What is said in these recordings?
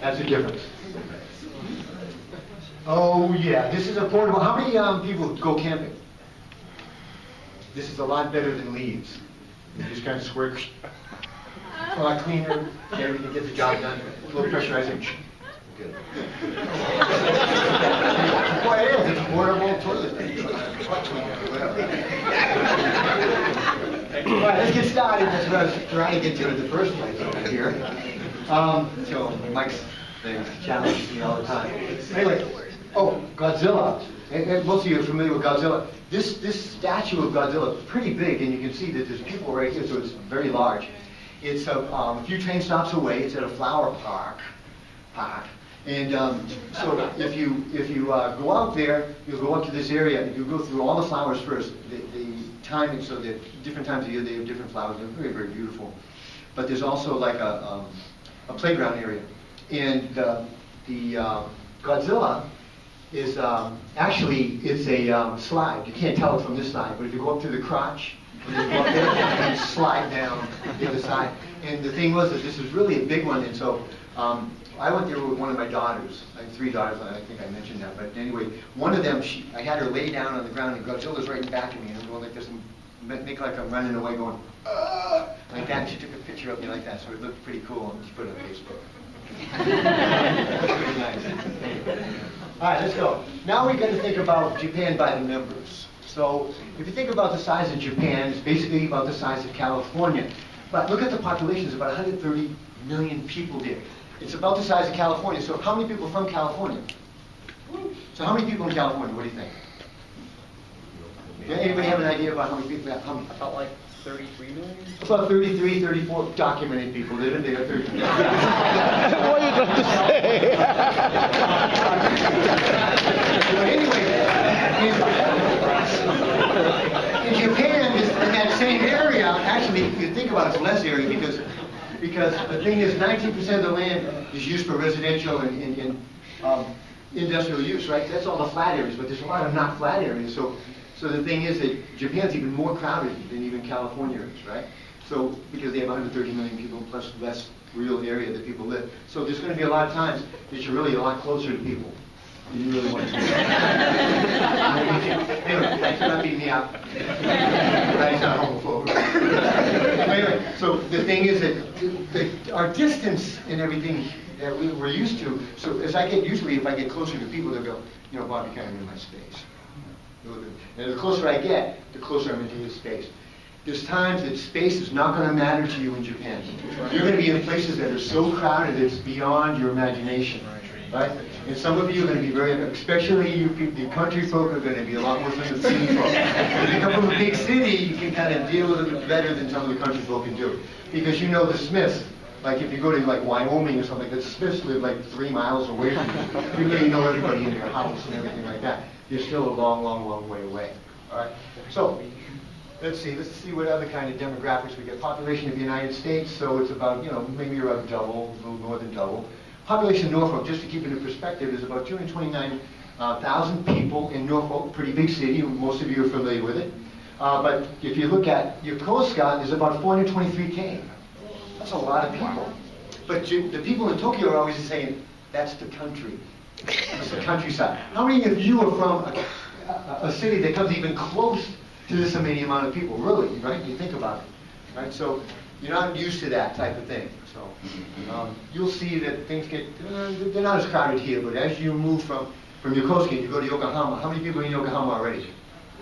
That's the difference. Oh yeah, this is affordable. How many people go camping? This is a lot better than leaves. You just kind of squirt. It's a lot cleaner. Everything gets the job done. A little pressurizing. Good. Well, it is. It's a portable toilet. Whatever. All right, let's get started. That's what I was trying to get to in the first place over here. So Mike's challenges me all the time. Anyway, oh, Godzilla. And most of you are familiar with Godzilla. This statue of Godzilla is pretty big, and you can see that there's people right here, so it's very large. It's a few train stops away. It's at a flower park. And so if you go out there, you'll go up to this area, and you go through all the flowers first. The timing, so that different times of year they have different flowers. They're very, very beautiful. But there's also like a playground area. And the Godzilla is actually it's a slide. You can't tell it from this side, but if you go up to the crotch, and you go up there and slide down the other side. And the thing was that this is really a big one, and so I went there with one of my daughters. I have 3 daughters, I think I mentioned that. But anyway, one of them, I had her lay down on the ground, and Godzilla's right in back of me, and I'm going like this, and make like I'm running away, going like that. And she took a picture of me like that, so it looked pretty cool, and she put it on Facebook. Pretty nice. All right, let's go. Now we're going to think about Japan by the numbers. So if you think about the size of Japan, it's basically about the size of California. But look at the population. There's about 130 million people there. It's about the size of California. So how many people are from California? So how many people in California? What do you think? Anybody have an idea about how many people? About like 33 million? About 33, 34 documented people live in there. 33. What are you trying to say? Anyway, in Japan, in that same area, actually, if you think about it, it's less area because the thing is, 19% of the land is used for residential and industrial use, right? That's all the flat areas, but there's a lot of not flat areas. So the thing is that Japan's even more crowded than even California is, right? So because they have 130 million people plus less real area that people live. So there's going to be a lot of times that you're really a lot closer to people than you really want to be. Anyway, that's not beating me up. That's not homophobic. Anyway, so the thing is that our distance and everything that we're used to, so as I get, usually if I get closer to people, they'll go, you know, Bob, you're kind of in my space. And the closer I get, the closer I'm into his space. There's times that space is not going to matter to you in Japan. You're going to be in places that are so crowded it's beyond your imagination, right? And some of you are going to be very, especially you people, the country folk are going to be a lot worse than the city folk. If you come from a big city, you can kind of deal with it better than some of the country folk can do. Because you know the Smiths, like if you go to like Wyoming or something, the Smiths live like 3 miles away from you. You really know everybody in their house and everything like that. You're still a long, long, long way away. All right. So let's see what other kind of demographics we get. Population of the United States, so it's about, you know, maybe around double, a little more than double. Population of Norfolk, just to keep it in perspective, is about 229,000 people in Norfolk, pretty big city. Most of you are familiar with it. But if you look at Yokosuka, there's about 423K. That's a lot of people. But the people in Tokyo are always saying, that's the country. That's the countryside. How many of you are from a city that comes even close to this many amount of people? Really, right? You think about it, right? So you're not used to that type of thing. So you'll see that things get, they're not as crowded here, but as you move from Yokosuka and you go to Yokohama, how many people are in Yokohama already?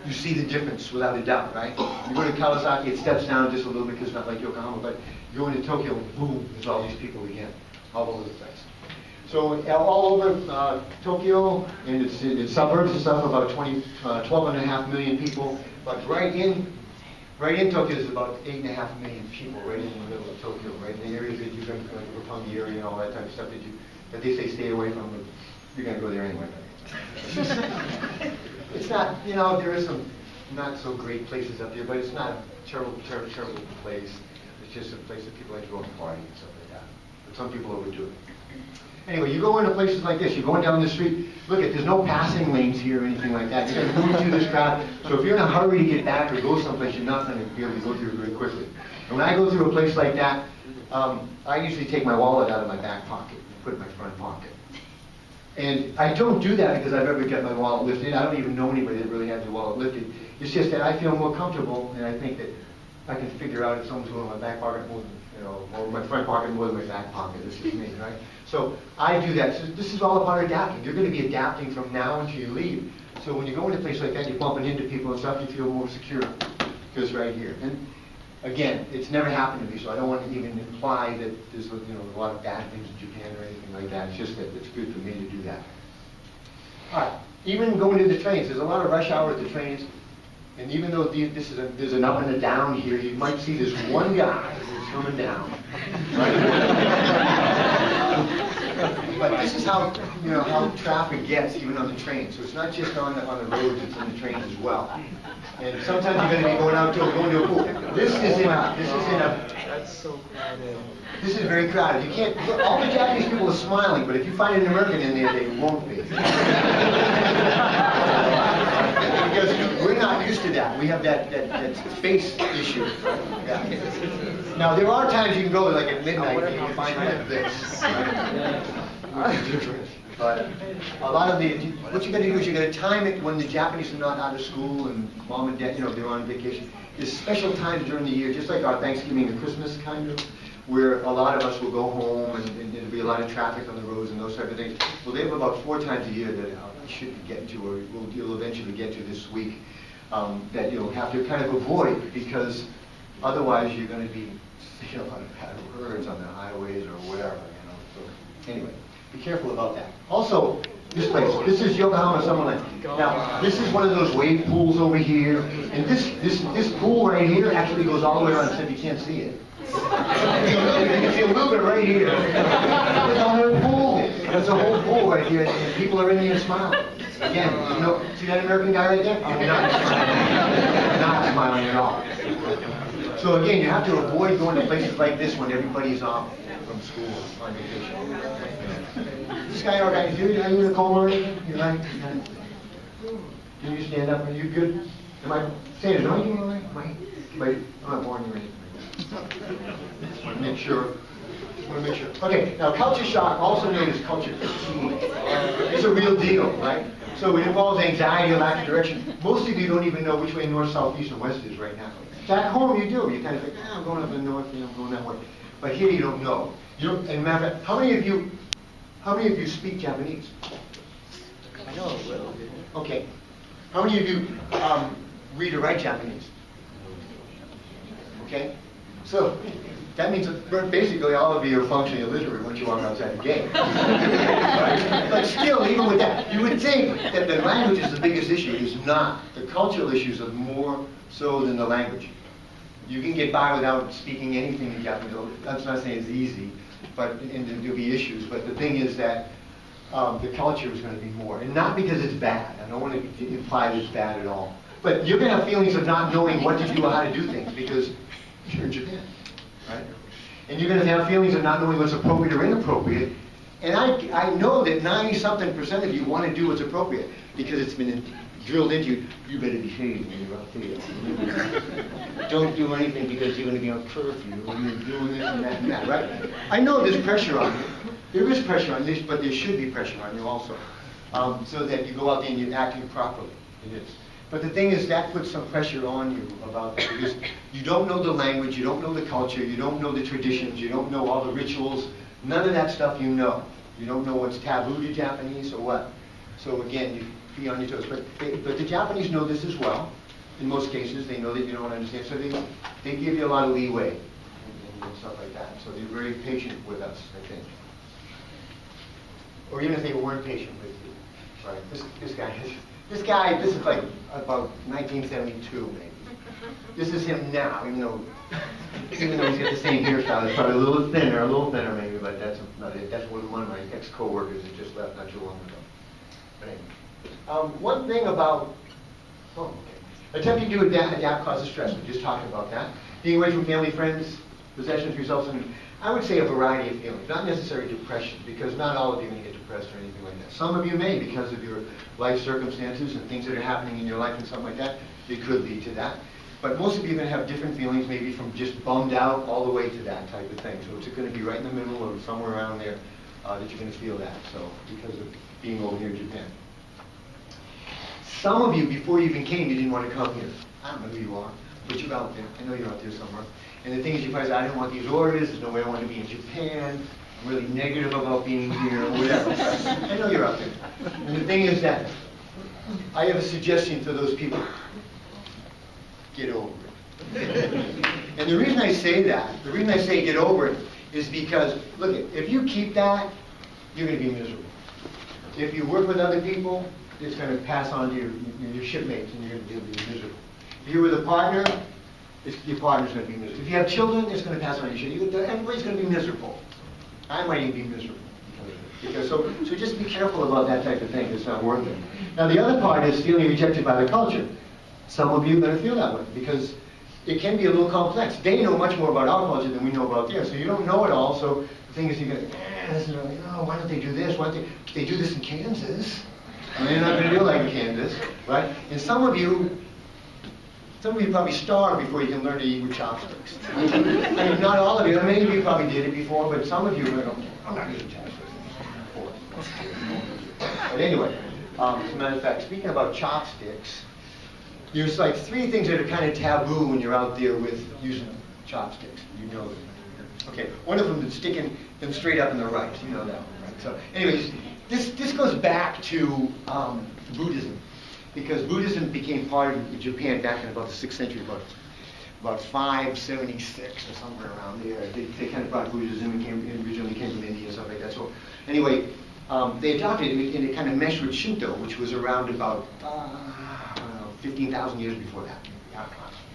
You see the difference without a doubt, right? You go to Kawasaki, it steps down just a little bit because it's not like Yokohama, but you go into Tokyo, boom, there's all these people again, all over the place. So all over Tokyo and its suburbs and stuff, about 12.5 million people. But right in Tokyo, there's about 8.5 million people right in the middle of Tokyo, right in the areas that you're going to, like Roppongi area and all that type of stuff that they say stay away from, but you're going to go there anyway. It's not, you know, there is some not so great places up there, but it's not a terrible, terrible, terrible place. It's just a place that people like to go and party and stuff like that. But some people overdo it. Anyway, you go into places like this, you're going down the street, look at, there's no passing lanes here or anything like that. You're going to move through this crowd, so if you're in a hurry to get back or go someplace, you're not going to be able to go through it very quickly. And when I go through a place like that, I usually take my wallet out of my back pocket and put it in my front pocket. And I don't do that because I've ever got my wallet lifted. I don't even know anybody that really has their wallet lifted. It's just that I feel more comfortable, and I think that I can figure out if someone's going in my back pocket more than, or my front pocket more than my back pocket. This is me, right? So I do that. So this is all about adapting. You're going to be adapting from now until you leave. So when you go into a place like that, you're bumping into people and stuff, you feel more secure. Because right here. And again, it's never happened to me, so I don't want to even imply that there's a lot of bad things in Japan or anything like that. It's just that it's good for me to do that. All right. Even going to the trains, there's a lot of rush hour at the trains. And even though there's an up and a down here, you might see this one guy who's coming down. Right? But this is how how traffic gets even on the train. So it's not just on the roads; it's on the trains as well. And sometimes you're going to be going to a pool. This is in a. That's so crowded. This is very crowded. You can't. All the Japanese people are smiling, but if you find an American in there, they won't be. Because we're not used to that. We have that face issue. Yeah. Now there are times you can go like at midnight and you can find like this. But a lot of what you're going to do is you're going to time it when the Japanese are not out of school and mom and dad, they're on vacation. There's special times during the year, just like our Thanksgiving and Christmas kind of, where a lot of us will go home and there'll be a lot of traffic on the roads and those type of things. Well, they have about 4 times a year that I should be getting to, or you'll eventually get to this week, that you'll have to kind of avoid, because otherwise you're going to be seeing a lot of bad words on the highways or whatever. So anyway, be careful about that. Also, this place, this is Yokohama Summerland. Now, this is one of those wave pools over here, and this pool right here actually goes all the way around, except you can't see it. You can see a little bit right here. There's a whole pool. There's a whole pool right here, and people are in there smiling. Again, see that American guy right there? You're not smiling. Not smiling at all. So again, you have to avoid going to places like this when everybody's off from school on vacation. This guy, all right, dude, are you in a coma or anything? You like? Can you stand up? Are you good? Am I saying it? Am I doing all right? I'm not boring you or anything. Just want to make sure. Okay, now culture shock, also known as culture fatigue, it's a real deal, right? So it involves anxiety or lack of direction. Most of you don't even know which way north, south, east, and west is right now. Back home you do. You kind of think, I'm going up the north, I'm going that way. But here you don't know. And matter of fact, how many of you speak Japanese? I know a little bit. Okay. How many of you read or write Japanese? Okay. So that means that basically all of you are functionally illiterate once you walk outside the gate. Right? But still, even with that, you would think that the language is the biggest issue. It is not. The cultural issues are more so than the language. You can get by without speaking anything in Japanese. That's not saying it's easy, but there'll be issues. But the thing is that the culture is going to be more, and not because it's bad. I don't want to imply that it's bad at all. But you're going to have feelings of not knowing what to do or how to do things because you're in Japan, right? And you're going to have feelings of not knowing what's appropriate or inappropriate. And I know that 90-something% of you want to do what's appropriate because it's been drilled into you. You better behave when you're out there. Don't do anything because you're going to be on curfew and you're doing this and that, right? I know there's pressure on you. There is pressure on this, but there should be pressure on you also, so that you go out there and you're acting properly. It is. But the thing is, that puts some pressure on you about that, because you don't know the language, you don't know the culture, you don't know the traditions, you don't know all the rituals. None of that stuff you know. You don't know what's taboo to Japanese or what. So again, you be on your toes. But the Japanese know this as well. In most cases, they know that you don't understand, so they give you a lot of leeway and stuff like that. So they're very patient with us, I think. Or even if they weren't patient with you. Right? This guy, this is like about 1972 maybe. This is him now, even though he's got the same hairstyle. It's probably a little thinner maybe, but that's not it. That's one of my ex-co-workers that just left not too long ago. But anyway. One thing about, attempting to adapt causes stress. We just talked about that. Being away from family, friends, possessions results in, I would say, a variety of feelings. Not necessarily depression, because not all of you are going to get depressed or anything like that. Some of you may, because of your life circumstances and things that are happening in your life and something like that. It could lead to that. But most of you are going to have different feelings, maybe from just bummed out all the way to that type of thing. So it's going to be right in the middle or somewhere around there that you're going to feel that. So because of being over here in Japan. Some of you, before you even came, you didn't want to come here. I don't know who you are, but you're out there. I know you're out there somewhere. And the thing is, you probably say, I don't want these orders. There's no way I want to be in Japan. I'm really negative about being here, or whatever. I know you're out there. And the thing is that I have a suggestion for those people. Get over it. And the reason I say that, the reason I say get over it, is because, look, if you keep that, you're going to be miserable. If you work with other people, it's going to pass on to your shipmates, and you're going to be miserable. If you're with a partner, your partner's going to be miserable. If you have children, it's going to pass on to your children. Everybody's going to be miserable. I might even be miserable. So just be careful about that type of thing. It's not worth it. Now, the other part is feeling rejected by the culture. Some of you are going to feel that way because it can be a little complex. They know much more about our culture than we know about theirs, so you don't know it all. So the thing is, you go, oh, why don't they do this? Why don't they do this in Kansas? And they're not going to do it like in Kansas, right? And some of you probably starve before you can learn to eat with chopsticks. I mean, not all of you. Many of you probably did it before, but some of you are going to go, I'm not eating chopsticks. But anyway, as a matter of fact, speaking about chopsticks, there's like 3 things that are kind of taboo when you're out there with using chopsticks. You know them. Okay, one of them is sticking them straight up in the rice. You know that one, right? So, anyways, this goes back to Buddhism, because Buddhism became part of Japan back in about the 6th century, about 576 or somewhere around there. They kind of brought Buddhism and originally came from India and stuff like that. So, anyway, they adopted it and it kind of meshed with Shinto, which was around about 15,000 years before that,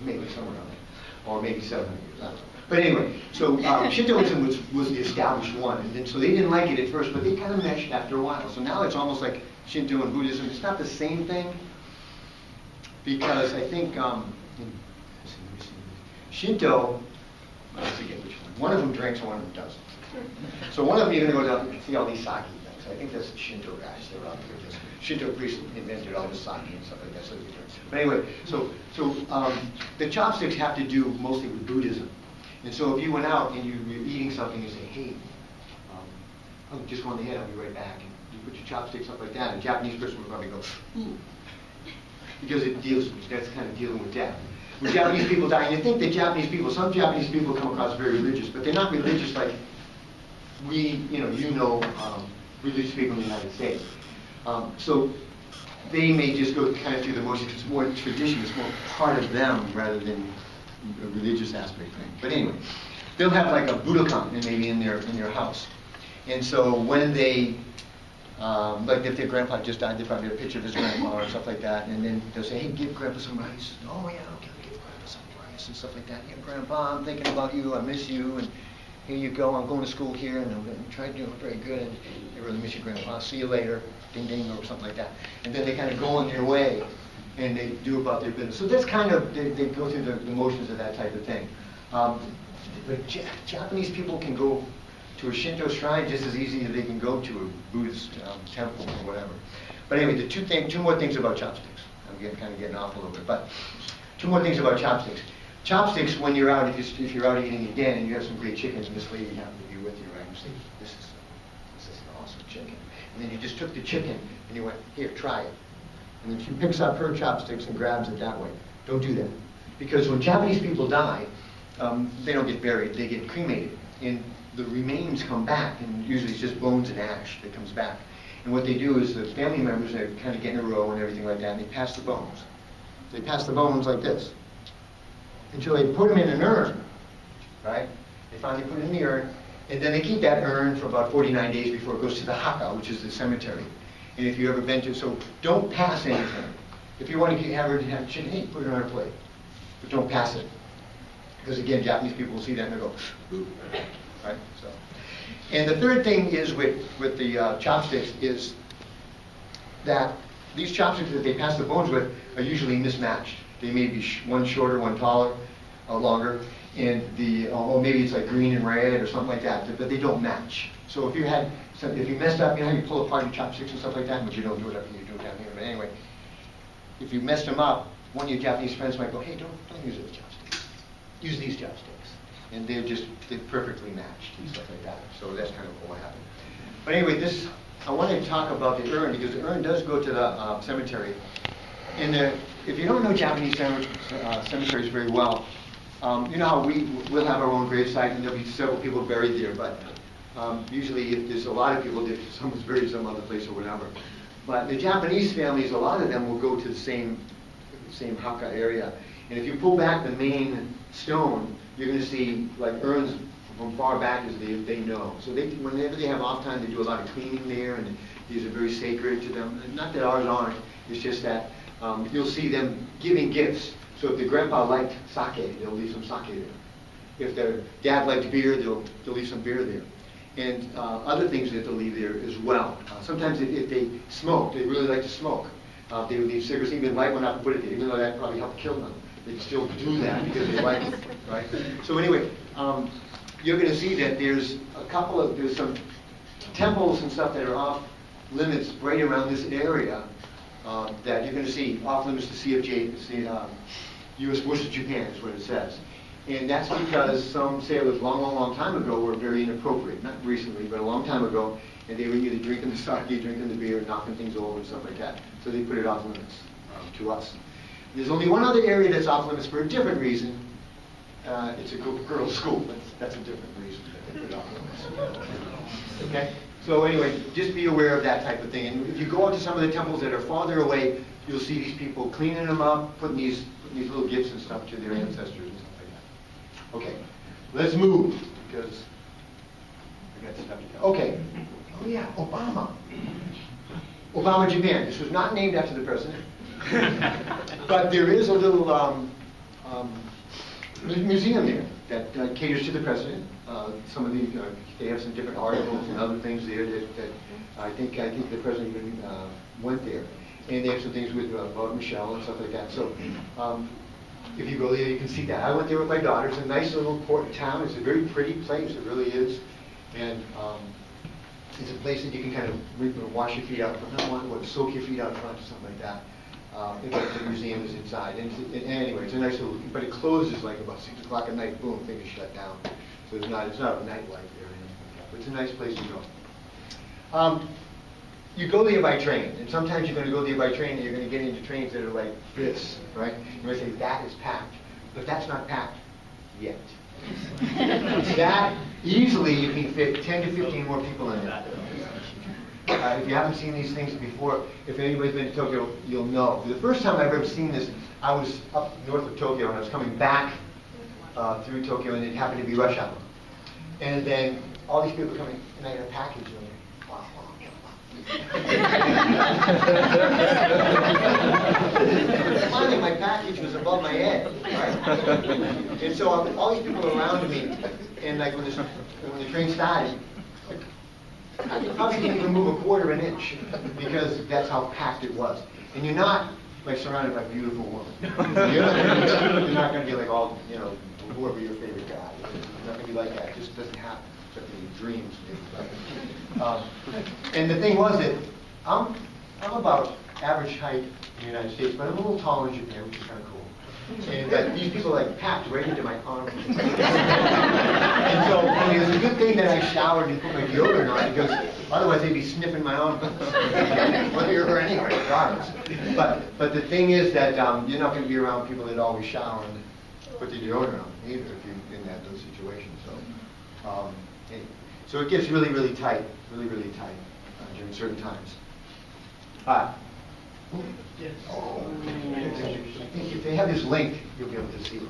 maybe somewhere around there, or maybe 700 years, I don't know. But anyway, so Shintoism was the established one, and then, so they didn't like it at first, but they kind of meshed after a while. So now it's almost like Shinto and Buddhism. It's not the same thing, because I think Shinto, I forget which one. One of them drinks and one of them doesn't. So one of them, you're going to go down and see all these sake things. I think that's the Shinto guys. They're out there. Just Shinto priests invented all the sake and stuff like that. So, but anyway, so the chopsticks have to do mostly with Buddhism. And so if you went out and you're eating something, you say, hey, just go on ahead, I'll be right back. And you put your chopsticks up like that, and a Japanese person would probably go, ooh. Because that's kind of dealing with death. When Japanese people die, and you think that some Japanese people come across very religious, but they're not religious like religious people in the United States. So they may just go kind of through the motions. It's more tradition, it's more part of them rather than a religious aspect thing. But anyway, they'll have like a Budokan maybe in their house. And so when they, like if their grandpa just died, they probably had a picture of his grandpa or stuff like that, and then they'll say, hey, give grandpa some rice. Oh yeah, okay, give grandpa some rice and stuff like that. Yeah, grandpa, I'm thinking about you, I miss you, and here you go, I'm going to school here, and I'm going to try to do very good, and I really miss you, grandpa, see you later, ding ding, or something like that. And then they kind of go on their way, and they do about their business. So that's kind of, they go through the motions of that type of thing. But Japanese people can go to a Shinto shrine just as easy as they can go to a Buddhist temple or whatever. But anyway, the two more things about chopsticks. I'm kind of getting off a little bit, but 2 more things about chopsticks. Chopsticks, when you're out, if you're out eating again and you have some great chicken, and this lady happened to be with you, right? You say, this is an awesome chicken. And then you just took the chicken and you went, here, try it. And then she picks up her chopsticks and grabs it that way. Don't do that. Because when Japanese people die, they don't get buried, they get cremated. And the remains come back, and usually it's just bones and ash that comes back. And what they do is the family members, they kind of get in a row and everything like that, and they pass the bones. They pass the bones like this, until they put them in an urn, right? They finally put it in the urn, and then they keep that urn for about 49 days before it goes to the haka, which is the cemetery. And if you've ever been to, so don't pass anything. If you want to have her have chicken, hey, put it on her plate. But don't pass it. Because again, Japanese people will see that and they'll go, ooh, right? So, and the third thing is with the chopsticks is that these chopsticks that they pass the bones with are usually mismatched. They may be one shorter, one taller, longer, and or maybe it's like green and red or something like that, but they don't match. So if you messed up, you know how you pull apart your chopsticks and stuff like that, but you don't do it up here, you do it down here. But anyway, if you messed them up, one of your Japanese friends might go, hey, don't use those chopsticks. Use these chopsticks. And they're perfectly matched and stuff like that. So that's kind of what happened. But anyway, I want to talk about the urn, because the urn does go to the cemetery. And if you don't know Japanese cemeteries very well, you know how we'll have our own gravesite and there'll be several people buried there, but usually if there's a lot of people, someone's buried some other place or whatever. But the Japanese families, a lot of them will go to the same haka area. And if you pull back the main stone, you're going to see like urns from far back as they know. So whenever they have off time, they do a lot of cleaning there, and these are very sacred to them. Not that ours aren't, it's just that you'll see them giving gifts. So if the grandpa liked sake, they'll leave some sake there. If their dad liked beer, they'll leave some beer there. And other things that they'll leave there as well. Sometimes if they smoke, they really like to smoke. They would leave cigarettes, even light one up and put it there, even though that probably helped kill them. They'd still do that because they like it, right? So anyway, you're going to see that there's some temples and stuff that are off limits right around this area that you're going to see off limits to CFJ, U.S. versus Japan is what it says. And that's because some sailors long time ago were very inappropriate, not recently, but a long time ago, and they were either drinking the sake, drinking the beer, knocking things over and stuff like that. So they put it off limits to us. There's only one other area that's off limits for a different reason. It's a girls' school, but that's a different reason that they put it off limits. Okay? So anyway, just be aware of that type of thing. And if you go out to some of the temples that are farther away, you'll see these people cleaning them up, putting these little gifts and stuff to their ancestors and stuff like that. Okay, let's move, because I got stuff to tell. Okay. Oh yeah, Obama. Obama, Japan. This was not named after the president. But there is a little museum there that caters to the president. Some of they have some different articles and other things there that I think the president even went there. And they have some things with about Michelle and stuff like that. So if you go there, you can see that. I went there with my daughter. It's a nice little port town. It's a very pretty place. It really is. And it's a place that you can kind of wash your feet out front, soak your feet out front or something like that. The museum is inside. And anyway, it's a nice little, but it closes like about 6 o'clock at night, boom, things shut down. So it's not a nightlife there or anything like that, but it's a nice place to go. You go there by train, and sometimes you're going to go there by train and you're going to get into trains that are like this, right? You're going to say, that is packed, but that's not packed yet. That, easily you can fit 10 to 15 more people in there. If you haven't seen these things before, if anybody's been to Tokyo, you'll know. The first time I've ever seen this, I was up north of Tokyo and I was coming back through Tokyo, and it happened to be rush hour. And then all these people coming, and I got a package in there. Wow. Finally, my package was above my head, right? And so all these people around me, and like when the train started, I probably didn't even move a quarter of an inch because that's how packed it was. And you're not like surrounded by beautiful women. You're not going to be like all, whoever your favorite guy is. You're not going to be like that. It just doesn't happen. Except in your dreams. And the thing was that I'm about average height in the United States, but I'm a little taller in Japan, which is kind of cool. And these people like packed right into my arm. And so it was a good thing that I showered and put my deodorant on, because otherwise they'd be sniffing my arm. Whether you're her anyway, regardless. But the thing is that you're not going to be around people that always shower and put their deodorant on either if you're in those situations. So it gets really, really tight, during certain times. Yes. Oh, I think if they have this link, you'll be able to see it.